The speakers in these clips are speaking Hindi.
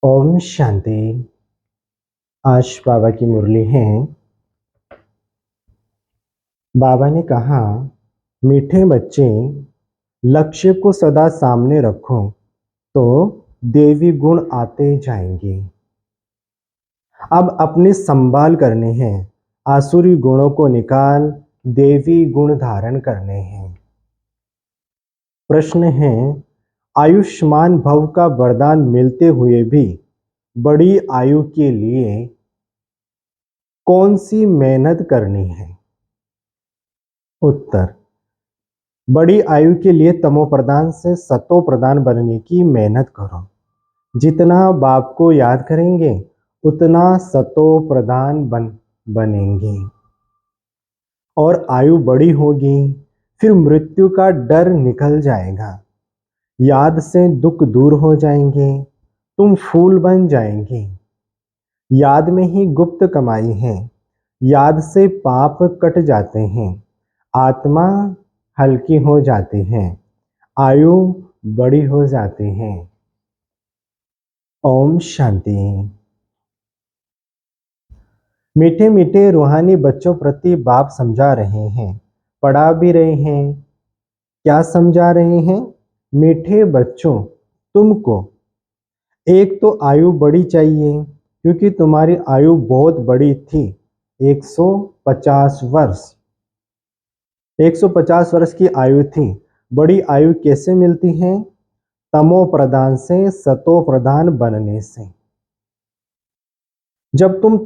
ओम शांति। आज बाबा की मुरली है। बाबा ने कहा, मीठे बच्चे, लक्ष्य को सदा सामने रखो तो देवी गुण आते जाएंगे। अब अपने संभाल करने हैं, आसुरी गुणों को निकाल देवी गुण धारण करने हैं। प्रश्न है, आयुष्मान भव का वरदान मिलते हुए भी बड़ी आयु के लिए कौन सी मेहनत करनी है? उत्तर, बड़ी आयु के लिए तमो प्रधान से सतो प्रधान बनने की मेहनत करो। जितना बाप को याद करेंगे उतना सतो प्रधान बनेंगे और आयु बड़ी होगी। फिर मृत्यु का डर निकल जाएगा, याद से दुख दूर हो जाएंगे, तुम फूल बन जाएंगे। याद में ही गुप्त कमाई है, याद से पाप कट जाते हैं, आत्मा हल्की हो जाती है, आयु बड़ी हो जाती है। ओम शांति। मीठे मीठे रूहानी बच्चों प्रति बाप समझा रहे हैं, पढ़ा भी रहे हैं। क्या समझा रहे हैं? मीठे बच्चों, तुमको एक तो आयु बड़ी चाहिए, क्योंकि तुम्हारी आयु बहुत बड़ी थी, 150 वर्ष। 150 वर्ष की आयु थी। बड़ी आयु कैसे मिलती है? तमो प्रधान से सतो प्रधान बनने से। जब तुम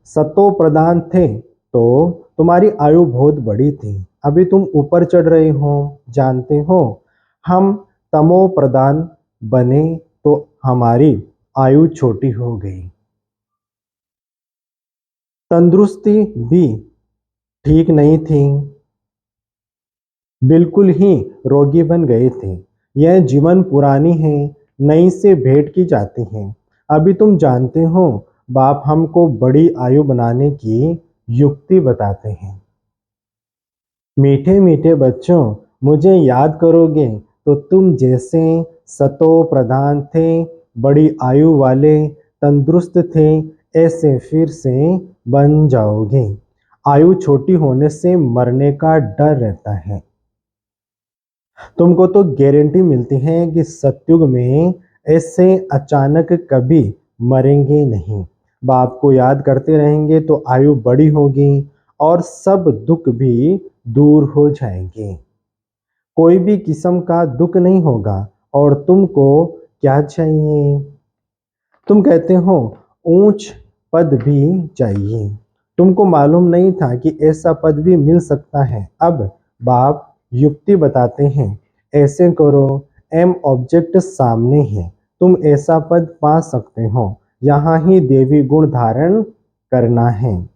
सतो प्रधान थे तो तुम्हारी आयु बहुत बड़ी थी। अभी तुम ऊपर चढ़ रहे हो, जानते हो। हम तमो प्रधान बने तो हमारी आयु छोटी हो गई। तंदुरुस्ती भी ठीक नहीं थी, बिल्कुल ही रोगी बन गए थे। यह जीवन पुरानी है, नई से भेंट की जाती है। अभी तुम जानते हो, बाप हमको बड़ी आयु बनाने की युक्ति बताते हैं। मीठे मीठे बच्चों, मुझे याद करोगे तो तुम जैसे सतो प्रधान थे, बड़ी आयु वाले, तंदुरुस्त थे, ऐसे फिर से बन जाओगे। आयु छोटी होने से मरने का डर रहता है। तुमको तो गारंटी मिलती है कि सतयुग में ऐसे अचानक कभी मरेंगे नहीं। बाप को याद करते रहेंगे तो आयु बड़ी होगी और सब दुख भी दूर हो जाएंगे। कोई भी किस्म का दुख नहीं होगा। और तुमको क्या चाहिए? तुम कहते हो ऊंच पद भी चाहिए। तुमको मालूम नहीं था कि ऐसा पद भी मिल सकता है। अब बाप युक्ति बताते हैं, ऐसे करो, एम ऑब्जेक्ट सामने है, तुम ऐसा पद पा सकते हो। यहाँ ही देवी गुण धारण करना है।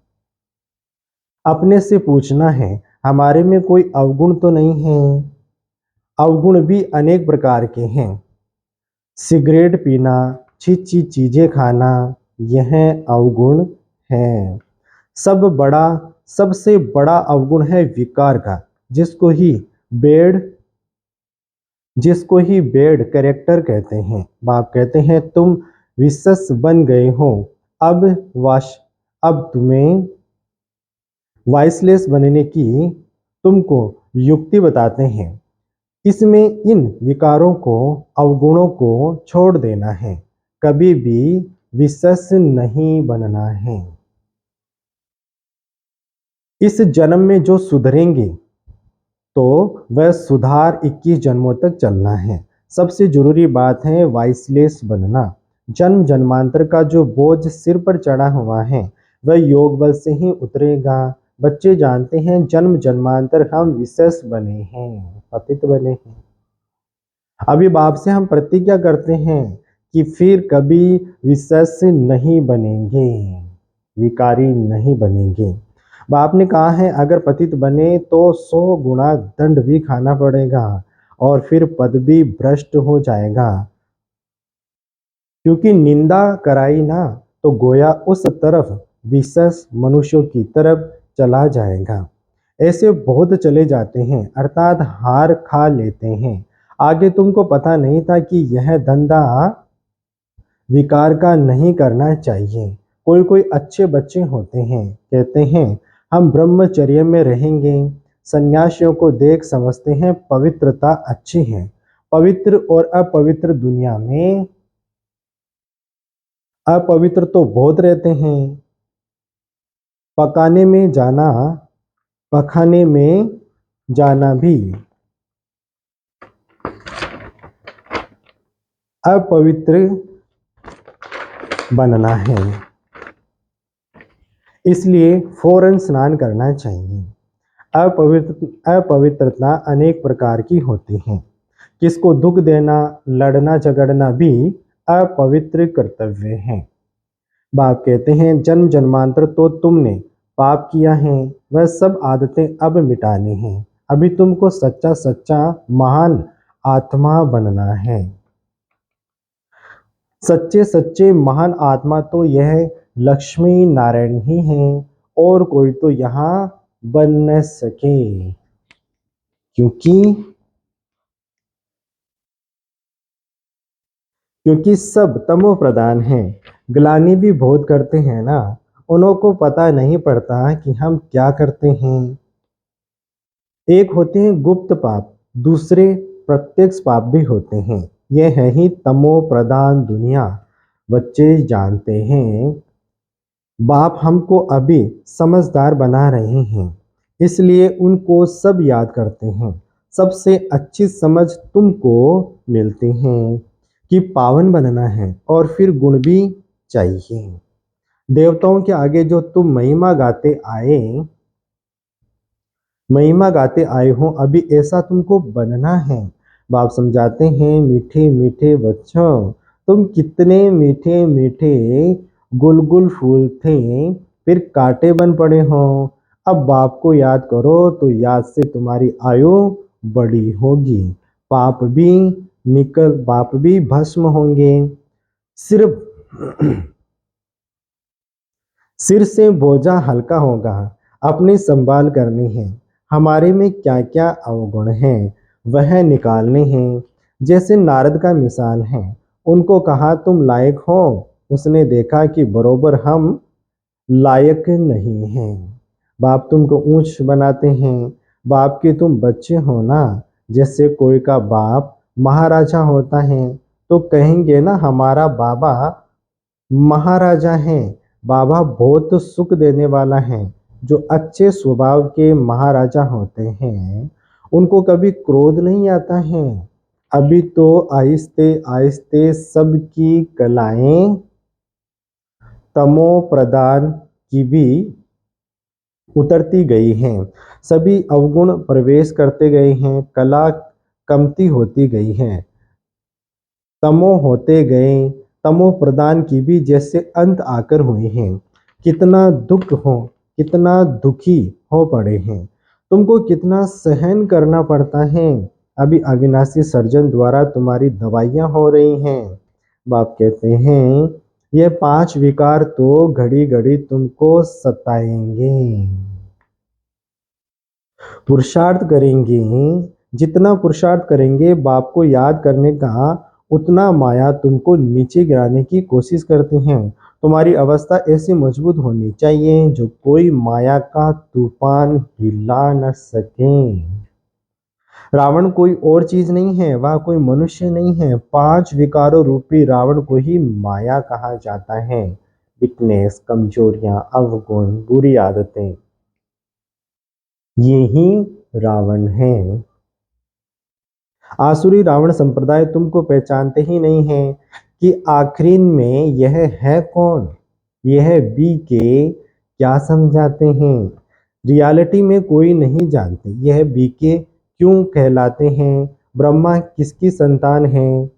अपने से पूछना है, हमारे में कोई अवगुण तो नहीं है? अवगुण भी अनेक प्रकार के हैं। सिगरेट पीना, छी चीजें खाना, यह अवगुण है। सबसे बड़ा अवगुण है विकार का, जिसको ही बेड कैरेक्टर कहते हैं। बाप कहते हैं, तुम विशेष बन गए हो। अब तुम्हें वाइसलेस बनने की तुमको युक्ति बताते हैं। इसमें इन विकारों को, अवगुणों को छोड़ देना है, कभी भी विशेष नहीं बनना है। इस जन्म में जो सुधरेंगे तो वह सुधार 21 जन्मों तक चलना है। सबसे जरूरी बात है वाइसलेस बनना। जन्म जन्मांतर का जो बोझ सिर पर चढ़ा हुआ है वह योग बल से ही उतरेगा। बच्चे जानते हैं, जन्म जन्मांतर हम विशेष बने हैं, पतित बने हैं। अभी बाप से हम प्रतिज्ञा करते हैं कि फिर कभी विशेष नहीं बनेंगे, विकारी नहीं बनेंगे। बाप ने कहा है, अगर पतित बने तो 100 गुना दंड भी खाना पड़ेगा और फिर पद भी भ्रष्ट हो जाएगा। क्योंकि निंदा कराई ना तो गोया उस तरफ विशेष मनुष्यों की तरफ चला जाएगा। ऐसे बहुत चले जाते हैं, अर्थात हार खा लेते हैं। आगे तुमको पता नहीं था कि यह धंधा विकार का नहीं करना चाहिए। कोई कोई अच्छे बच्चे होते हैं, कहते हैं हम ब्रह्मचर्य में रहेंगे। सन्यासियों को देख समझते हैं पवित्रता अच्छी है। पवित्र और अपवित्र दुनिया में अपवित्र तो बहुत रहते हैं। पकाने में जाना, पखाने में जाना भी अपवित्र बनना है। इसलिए फौरन स्नान करना चाहिए। अपवित्रता अनेक प्रकार की होती है। किसको दुख देना, लड़ना झगड़ना भी अपवित्र कर्तव्य है। बाप कहते हैं जन्म जन्मांतर तो तुमने पाप किया है, वह सब आदतें अब मिटानी है। अभी तुमको सच्चा सच्चा महान आत्मा बनना है। सच्चे सच्चे महान आत्मा तो यह लक्ष्मी नारायण ही हैं, और कोई तो यहाँ बन न सके, क्योंकि सब तमो प्रधान हैं। ग्लानि भी बहुत करते हैं ना, उनको पता नहीं पड़ता कि हम क्या करते हैं। एक होते हैं गुप्त पाप, दूसरे प्रत्यक्ष पाप भी होते हैं। यह है ही तमो प्रधान दुनिया। बच्चे जानते हैं बाप हमको अभी समझदार बना रहे हैं, इसलिए उनको सब याद करते हैं। सबसे अच्छी समझ तुमको मिलती है कि पावन बनना है, और फिर गुण भी चाहिए। देवताओं के आगे जो तुम महिमा गाते आए हो, अभी ऐसा तुमको बनना है। बाप समझाते हैं मीठे मीठे बच्चों, तुम कितने मीठे मीठे गुलगुल फूल थे, फिर कांटे बन पड़े हो। अब बाप को याद करो तो याद से तुम्हारी आयु बड़ी होगी। पाप भी भस्म होंगे। सिर्फ सिर से बोझा हल्का होगा। अपनी संभाल करनी है। हमारे में क्या क्या अवगुण हैं वह निकालने हैं। जैसे नारद का मिसाल है, उनको कहा तुम लायक हो, उसने देखा कि बरोबर हम लायक नहीं हैं। बाप तुमको ऊंच बनाते हैं। बाप के तुम बच्चे हो ना। जैसे कोई का बाप महाराजा होता है तो कहेंगे ना हमारा बाबा महाराजा हैं। बाबा बहुत सुख देने वाला है। जो अच्छे स्वभाव के महाराजा होते हैं उनको कभी क्रोध नहीं आता है। अभी तो आहिस्ते आहिस्ते सबकी कलाएं तमो प्रधान की भी उतरती गई हैं। सभी अवगुण प्रवेश करते गए हैं। कला कमती होती गई है। तमो होते गए। तमो प्रदान की भी जैसे अंत आकर हुए हैं। कितना दुखी हो पड़े हैं। तुमको कितना सहन करना पड़ता है। अभी अविनाशी सर्जन द्वारा तुम्हारी दवाइयाँ हो रही हैं। बाप कहते हैं ये 5 विकार तो घड़ी घड़ी तुमको सताएंगे। पुरुषार्थ करेंगे, जितना पुरुषार्थ करेंगे बाप को याद करने का, उतना माया तुमको नीचे गिराने की कोशिश करते हैं। तुम्हारी अवस्था ऐसी मजबूत होनी चाहिए जो कोई माया का तूफान हिला न सके। रावण कोई और चीज नहीं है, वह कोई मनुष्य नहीं है। 5 विकारों रूपी रावण को ही माया कहा जाता है। वीकनेस, कमजोरियां, अवगुण, बुरी आदतें, ये ही रावण है। आसुरी रावण संप्रदाय तुमको पहचानते ही नहीं है कि आखिरी में यह है कौन। यह बी के क्या समझाते हैं। रियलिटी में कोई नहीं जानते यह बी के क्यों कहलाते हैं। ब्रह्मा किसकी संतान है।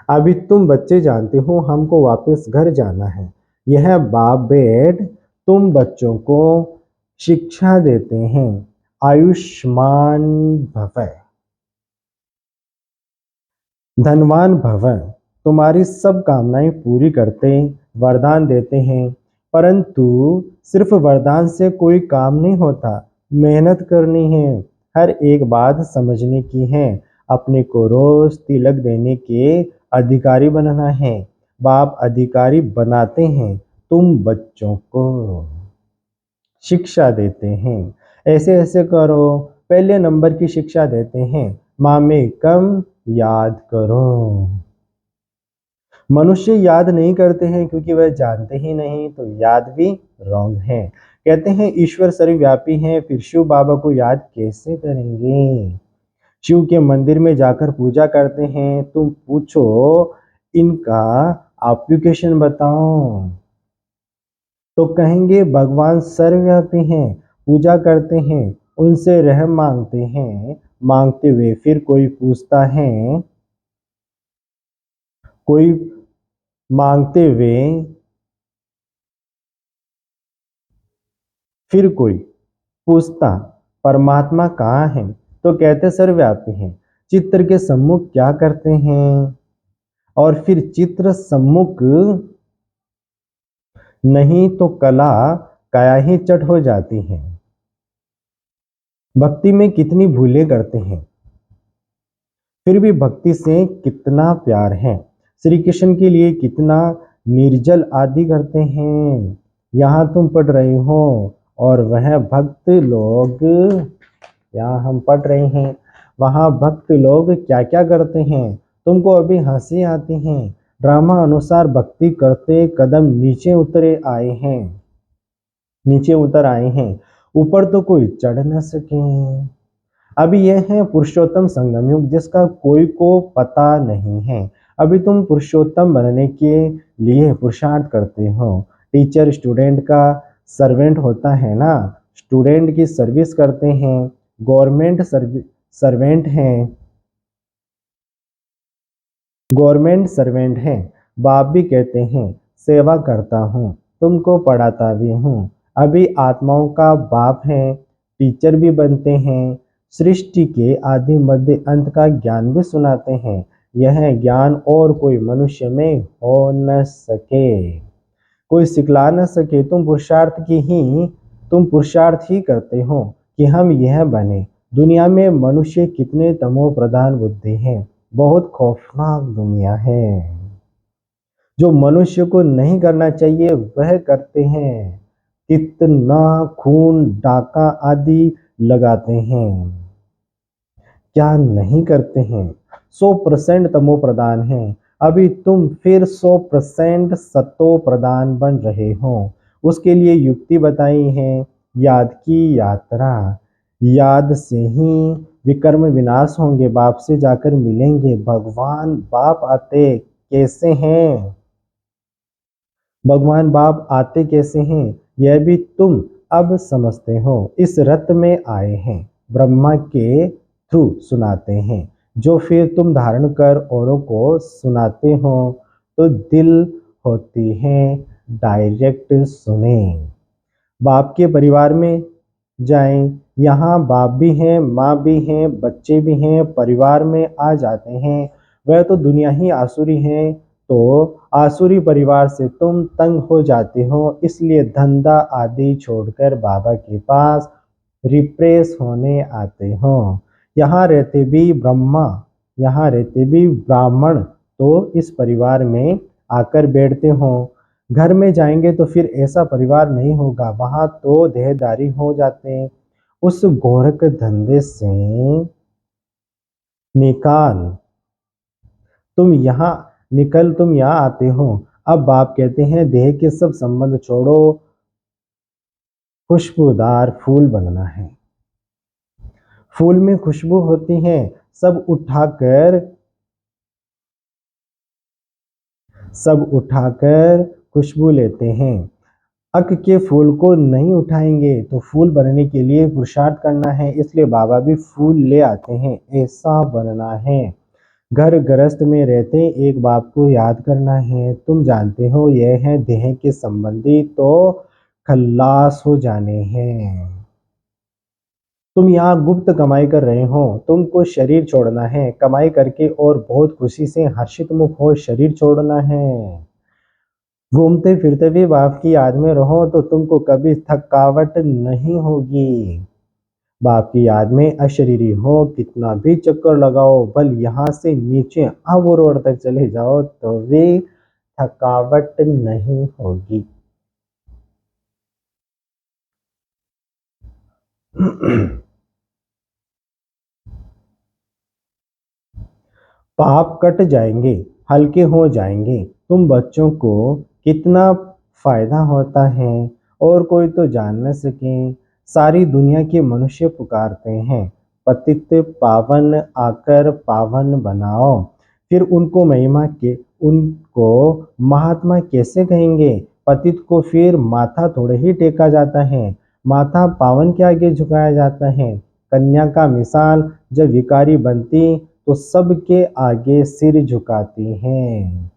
अभी तुम बच्चे जानते हो हमको वापस घर जाना है। यह बाप बेट तुम बच्चों को शिक्षा देते हैं। आयुष्मान भव, धनवान भव, तुम्हारी सब कामनाएं पूरी करते, वरदान देते हैं। परंतु सिर्फ वरदान से कोई काम नहीं होता। मेहनत करनी है। हर एक बात समझने की है। अपने को रोज तिलक देने के अधिकारी बनना है। बाप अधिकारी बनाते हैं, तुम बच्चों को शिक्षा देते हैं। ऐसे ऐसे करो, पहले नंबर की शिक्षा देते हैं, माँ में कम याद करो। मनुष्य याद नहीं करते हैं क्योंकि वह जानते ही नहीं, तो याद भी रॉन्ग है। कहते हैं ईश्वर सर्वव्यापी है, फिर शिव बाबा को याद कैसे करेंगे। शिव के मंदिर में जाकर पूजा करते हैं, तुम पूछो इनका एप्लीकेशन बताओ, तो कहेंगे भगवान सर्वव्यापी हैं। पूजा करते हैं, उनसे रहम मांगते हैं, मांगते हुए फिर कोई पूछता है, कोई मांगते हुए फिर कोई पूछता परमात्मा कहाँ है, तो कहते सर्वव्यापी हैं। चित्र के सम्मुख क्या करते हैं, और फिर चित्र सम्मुख नहीं तो कला काया ही चट हो जाती है। भक्ति में कितनी भूलें करते हैं, फिर भी भक्ति से कितना प्यार है। श्री कृष्ण के लिए कितना निर्जल आदि करते हैं। यहाँ तुम पढ़ रहे हो और वह भक्त लोग, यहाँ हम पढ़ रहे हैं, वहाँ भक्त लोग क्या क्या करते हैं। तुमको अभी हंसी आती है। ड्रामा अनुसार भक्ति करते कदम नीचे उतरे आए हैं, नीचे उतर आए हैं, ऊपर तो कोई चढ़ न सके। अभी यह है पुरुषोत्तम संगम युग, जिसका कोई को पता नहीं है। अभी तुम पुरुषोत्तम बनने के लिए पुरुषार्थ करते हो। टीचर स्टूडेंट का सर्वेंट होता है ना, स्टूडेंट की सर्विस करते हैं, गवर्नमेंट सर्वेंट हैं, गवर्नमेंट सर्वेंट हैं। बाप भी कहते हैं सेवा करता हूँ, तुमको पढ़ाता भी हूँ। अभी आत्माओं का बाप है, टीचर भी बनते हैं, सृष्टि के आदि मध्य अंत का ज्ञान भी सुनाते हैं। यह ज्ञान और कोई मनुष्य में हो न सके, कोई सिखला न सके। तुम पुरुषार्थ ही करते हो कि हम यह बने। दुनिया में मनुष्य कितने तमो प्रधान बुद्धि हैं, बहुत खौफनाक दुनिया है। जो मनुष्य को नहीं करना चाहिए वह करते हैं, कितना खून डाका आदि लगाते हैं, क्या नहीं करते हैं। 100% तमो प्रधान है। अभी तुम फिर 100% सतो प्रधान बन रहे हो। उसके लिए युक्ति बताई है, याद की यात्रा। याद से ही विकर्म विनाश होंगे, बाप से जाकर मिलेंगे। भगवान बाप आते कैसे हैं, भगवान बाप आते कैसे हैं, यह भी तुम अब समझते हो। इस रथ में आए हैं, ब्रह्मा के थ्रू सुनाते हैं, जो फिर तुम धारण कर औरों को सुनाते हो, तो दिल होती है डायरेक्ट सुने। बाप के परिवार में जाएं, यहाँ बाप भी हैं, माँ भी हैं, बच्चे भी हैं, परिवार में आ जाते हैं। वह तो दुनिया ही आसुरी है, तो आसुरी परिवार से तुम तंग हो जाते हो, इसलिए धंधा आदि छोड़कर बाबा के पास रिप्रेस होने आते हो। यहाँ रहते भी ब्रह्मा, यहाँ रहते भी ब्राह्मण, तो इस परिवार में आकर बैठते हो। घर में जाएंगे तो फिर ऐसा परिवार नहीं होगा, वहां तो देहदारी हो जाते हैं। उस गोरख धंधे से निकाल, तुम यहाँ आते हो। अब बाप कहते हैं देह के सब संबंध छोड़ो, खुशबूदार फूल बनना है। फूल में खुशबू होती है, सब उठाकर खुशबू लेते हैं। अक के फूल को नहीं उठाएंगे, तो फूल बनने के लिए पुरुषार्थ करना है, इसलिए बाबा भी फूल ले आते हैं। ऐसा बनना है। घर गृहस्थ में रहते एक बाप को याद करना है। तुम जानते हो यह है देह के संबंधी, तो खल्लास हो जाने हैं। तुम यहाँ गुप्त कमाई कर रहे हो, तुमको शरीर छोड़ना है। कमाई करके और बहुत खुशी से हर्षित मुख हो शरीर छोड़ना है। घूमते फिरते भी बाप की याद में रहो, तो तुमको कभी थकावट नहीं होगी। बाप की याद में अशरीरी हो, कितना भी चक्कर लगाओ, बल यहाँ से नीचे अब रोड तक चले जाओ तो भी थकावट नहीं होगी। पाप कट जाएंगे, हल्के हो जाएंगे। तुम बच्चों को कितना फायदा होता है और कोई तो जान न सके। सारी दुनिया के मनुष्य पुकारते हैं, पतित पावन आकर पावन बनाओ। फिर उनको महिमा के उनको महात्मा कैसे कहेंगे? पतित को फिर माथा थोड़े ही टेका जाता है, माथा पावन के आगे झुकाया जाता है। कन्या का मिसाल जब विकारी बनती तो सबके आगे सिर झुकाती हैं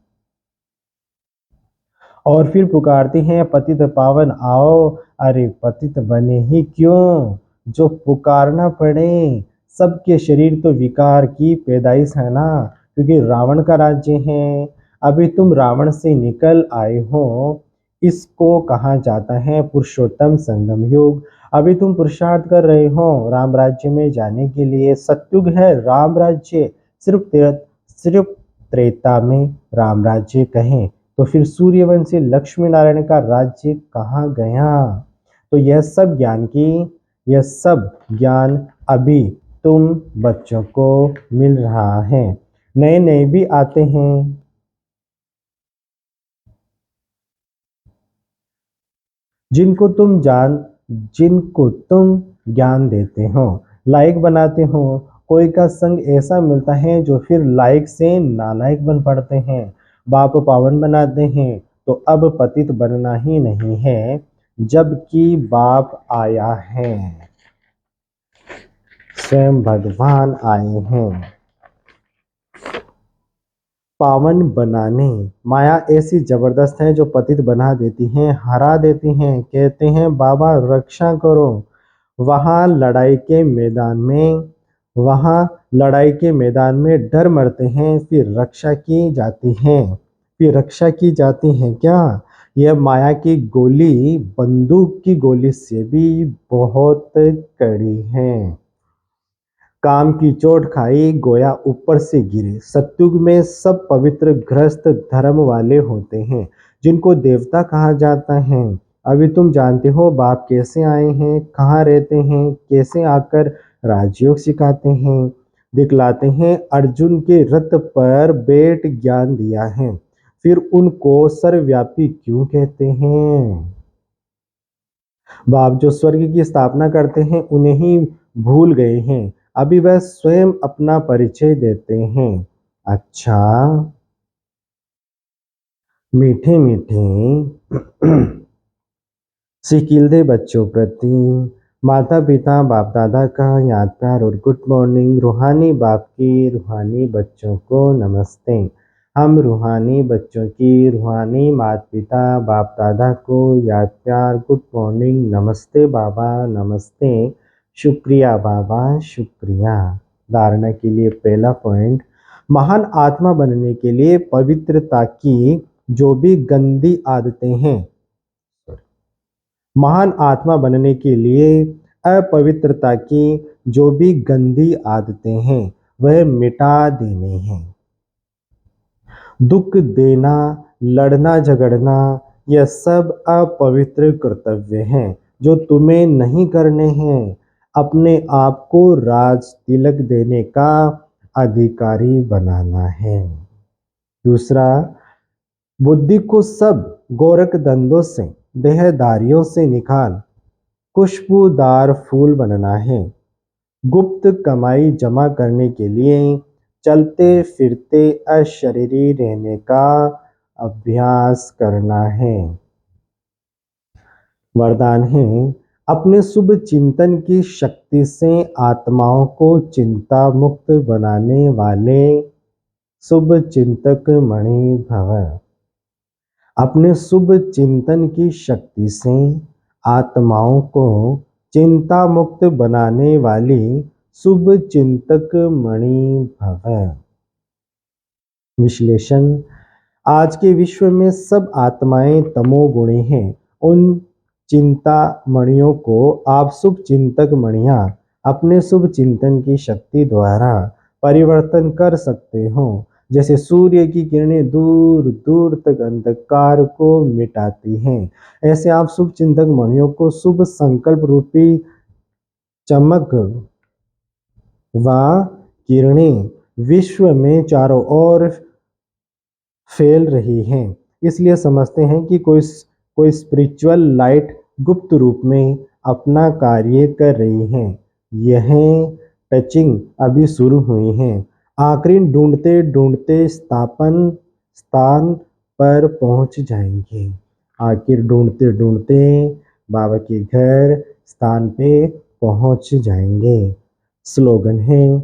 और फिर पुकारती हैं, पतित पावन आओ। अरे पतित बने ही क्यों, जो पुकारना पड़े। सबके शरीर तो विकार की पैदाइश है ना, क्योंकि रावण का राज्य है। अभी तुम रावण से निकल आए हो, इसको कहा जाता है पुरुषोत्तम संगम युग। अभी तुम पुरुषार्थ कर रहे हो राम राज्य में जाने के लिए। सत्युग है राम राज्य, सिर्फ त्रेता में राम राज्य कहें तो फिर सूर्यवंशी लक्ष्मी नारायण का राज्य कहाँ गया? तो यह सब ज्ञान अभी तुम बच्चों को मिल रहा है। नए नए भी आते हैं, जिनको तुम ज्ञान देते हो, लायक बनाते हो। कोई का संग ऐसा मिलता है जो फिर लायक से नालायक बन पड़ते हैं। बाप पावन बनाते हैं तो अब पतित बनना ही नहीं है, जबकि बाप आया है, स्वयं भगवान आए हैं पावन बनाने। माया ऐसी जबरदस्त है जो पतित बना देती है, हरा देती है। कहते हैं बाबा रक्षा करो। वहां लड़ाई के मैदान में वहां लड़ाई के मैदान में डर मरते हैं, फिर रक्षा की जाती है। फिर रक्षा की जाती है क्या? यह माया की गोली बंदूक की गोली से भी बहुत कड़ी है। काम की चोट खाई, गोया ऊपर से गिरे। सत्युग में सब पवित्र गृहस्थ धर्म वाले होते हैं, जिनको देवता कहा जाता है। अभी तुम जानते हो बाप कैसे आए हैं, कहाँ रहते हैं, कैसे आकर राजयोग सिखाते हैं, दिखलाते हैं। अर्जुन के रथ पर बैठ ज्ञान दिया है, फिर उनको सर्वव्यापी क्यों कहते हैं? बाप जो स्वर्ग की स्थापना करते हैं उन्हें ही भूल गए हैं। अभी वह स्वयं अपना परिचय देते हैं। अच्छा, मीठे मीठे सिकिलदे बच्चों प्रति माता पिता बाप दादा का याद प्यार और गुड मॉर्निंग। रूहानी बाप की रूहानी बच्चों को नमस्ते। हम रूहानी बच्चों की रूहानी माता पिता बाप दादा को याद प्यार गुड मॉर्निंग, नमस्ते बाबा नमस्ते, शुक्रिया बाबा शुक्रिया। धारणा के लिए पहला पॉइंट, महान आत्मा बनने के लिए पवित्रता की जो भी गंदी आदतें हैं, महान आत्मा बनने के लिए अपवित्रता की जो भी गंदी आदतें हैं वह मिटा देने हैं। दुख देना, लड़ना झगड़ना, यह सब अपवित्र कर्तव्य हैं जो तुम्हें नहीं करने हैं। अपने आप को राज तिलक देने का अधिकारी बनाना है। दूसरा, बुद्धि को सब गोरख धंधों से, देहधारियों से निकाल खुशबूदार फूल बनना है। गुप्त कमाई जमा करने के लिए चलते फिरते अशरीरी रहने का अभ्यास करना है। वरदान है, अपने शुभ चिंतन की शक्ति से आत्माओं को चिंता मुक्त बनाने वाले शुभ चिंतक मणि भव। अपने शुभ चिंतन की शक्ति से आत्माओं को चिंता मुक्त बनाने वाली शुभ चिंतक मणि भव। विश्लेषण, आज के विश्व में सब आत्माएं तमोगुणी हैं। उन चिंता मणियों को आप शुभ चिंतक मणियां अपने शुभ चिंतन की शक्ति द्वारा परिवर्तन कर सकते हो। जैसे सूर्य की किरणें दूर दूर तक अंधकार को मिटाती हैं, ऐसे आप शुभ चिंतक मणियों को शुभ संकल्प रूपी चमक व किरणें विश्व में चारों ओर फैल रही हैं। इसलिए समझते हैं कि कोई स्पिरिचुअल लाइट गुप्त रूप में अपना कार्य कर रही है। यह टचिंग अभी शुरू हुई है। आखिरी ढूंढते ढूंढते स्थान पर पहुंच जाएंगे। आखिर ढूंढते ढूंढते बाबा के घर स्थान पे पहुंच जाएंगे। स्लोगन है,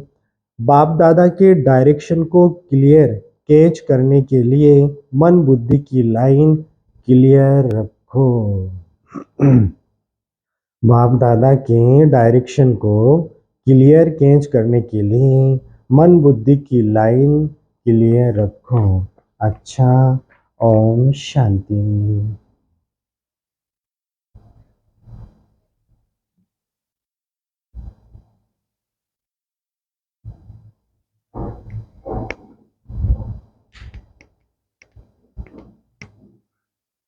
बाप दादा के डायरेक्शन को क्लियर कैच करने के लिए मन बुद्धि की लाइन क्लियर रखो। बाप दादा के डायरेक्शन को क्लियर कैच करने के लिए मन बुद्धि की लाइन क्लियर रखो। अच्छा, ओम शांति।